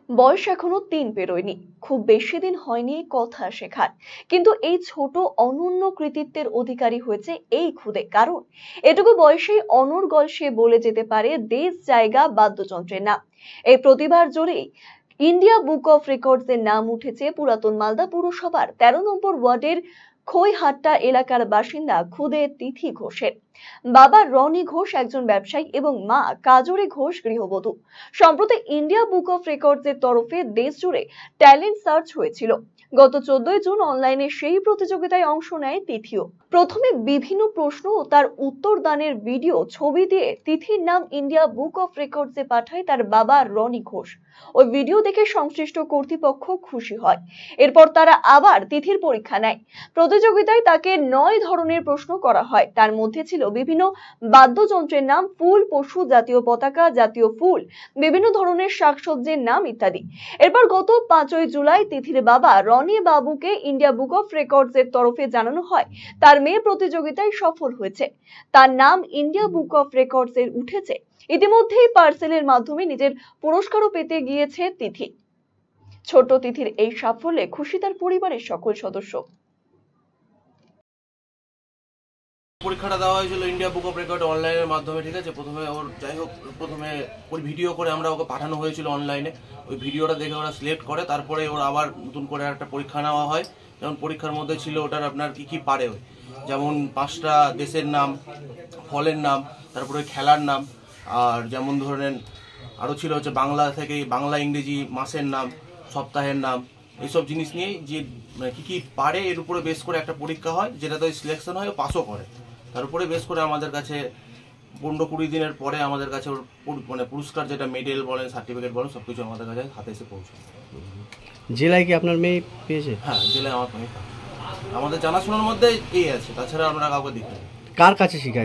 বয়স এখনো ৩ পেরোয়নি, খুব বেশি দিন হয়নি কথা শেখার, কিন্তু এই ছোট অনন্য কৃতিত্বের অধিকারী হয়েছে এই খুদে। কারণ এটুকু বয়সেই অনর্গল সে বলে যেতে পারে দেশ, জায়গা, বাদ্যযন্ত্রের নাম। এই প্রতিভার জোরেই ইন্ডিয়া বুক অফ রেকর্ডস এর নাম উঠেছে পুরাতন মালদা পুরসভার ১৩ নম্বর ওয়ার্ডের খৈহাট্টা এলাকার বাসিন্দা খুদে তিথি ঘোষের। বাবা রনি ঘোষ একজন ব্যবসায়ী এবং মা কাজরি ঘোষ গৃহবধূ। সম্প্রতি ইন্ডিয়া বুক অফ রেকর্ডস এর তরফে দেশ জুড়ে ট্যালেন্ট সার্চ হয়েছিল। গত ১৪ জুন অনলাইনে সেই প্রতিযোগিতায় অংশ নেয় তিথিও। প্রথমে বিভিন্ন প্রশ্ন ও তার উত্তর দানের ভিডিও ছবি দিয়ে তিথির নাম ইন্ডিয়া বুক অফ রেকর্ডস এ পাঠায় তার বাবা রনি ঘোষ। ওই ভিডিও দেখে সংশ্লিষ্ট কর্তৃপক্ষ খুশি হয়। এরপর তারা আবার তিথির পরীক্ষা নেয়। প্রতিযোগিতায় তাকে ৯ ধরনের প্রশ্ন করা হয়। তার মধ্যে ছিল বিভিন্ন বাদ্যযন্ত্রের নাম, ফুল, পশু, জাতীয় পতাকা, জাতীয় ফুল, বিভিন্ন ধরনের শাকসবজির নাম ইত্যাদি। এরপর গত ৫ই জুলাই তিথির বাবা রনি বাবুকে ইন্ডিয়া বুক অফ রেকর্ডস এর তরফে জানানো হয় তার মেয়ে প্রতিযোগিতায় সফল হয়েছে, তার নাম ইন্ডিয়া বুক অফ রেকর্ডস এর উঠেছে। ইতিমধ্যেই পার্সেলের মাধ্যমে নিজের পুরস্কারও পেতে গিয়েছে তিথি। ছোট তিথির এই সাফল্যে খুশি তার পরিবারের সকল সদস্য। পরীক্ষাটা দেওয়া হয়েছিল ইন্ডিয়া বুক অফ রেকর্ড অনলাইনের মাধ্যমে, ঠিক আছে। প্রথমে ওর যাই হোক প্রথমে ওর ভিডিও করে আমরা ওকে পাঠানো হয়েছিল অনলাইনে। ওই ভিডিওটা দেখে ওরা সিলেক্ট করে, তারপরে ওর আবার নতুন করে একটা পরীক্ষা নেওয়া হয়। যেমন পরীক্ষার মধ্যে ছিল ওটার আপনার কি কি পারে, যেমন 5টা দেশের নাম, ফলের নাম, তারপরে খেলার নাম, আর যেমন ধরেন আরও ছিল হচ্ছে বাংলা থেকে বাংলা, ইংরেজি, মাসের নাম, সপ্তাহের নাম, এইসব জিনিস নিয়েই যে কি কি পারে এর উপরে বেস করে একটা পরীক্ষা হয়, যেটাতে সিলেকশন হয় ও পাসও করে। তার উপরে বেস করে আমাদের কাছে 15-20 দিনের পরে আমাদের কাছে ওর মানে পুরস্কার, যেটা মেডেল বলেন, সার্টিফিকেট বলেন, সবকিছু আমাদের কাছে হাতে এসে পৌঁছায়। জেলায় কি আপনার মেয়ে পেয়েছে? হ্যাঁ, জেলায় আমার মেয়ে, আমাদের জানাশোনার মধ্যে এই আছে, তাছাড়া আমরা কাউকে দেখি। কার কাছে শেখা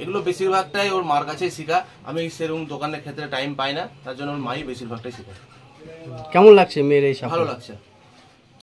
এগুলো বেশিরভাগটাই ওর মার কাছেই শেখা। আমি সেরকম দোকানের ক্ষেত্রে টাইম পাই না, তার জন্য ওর মাই বেশিরভাগটাই শেখায়। কেমন লাগছে মেয়ের এই? ভালো লাগছে।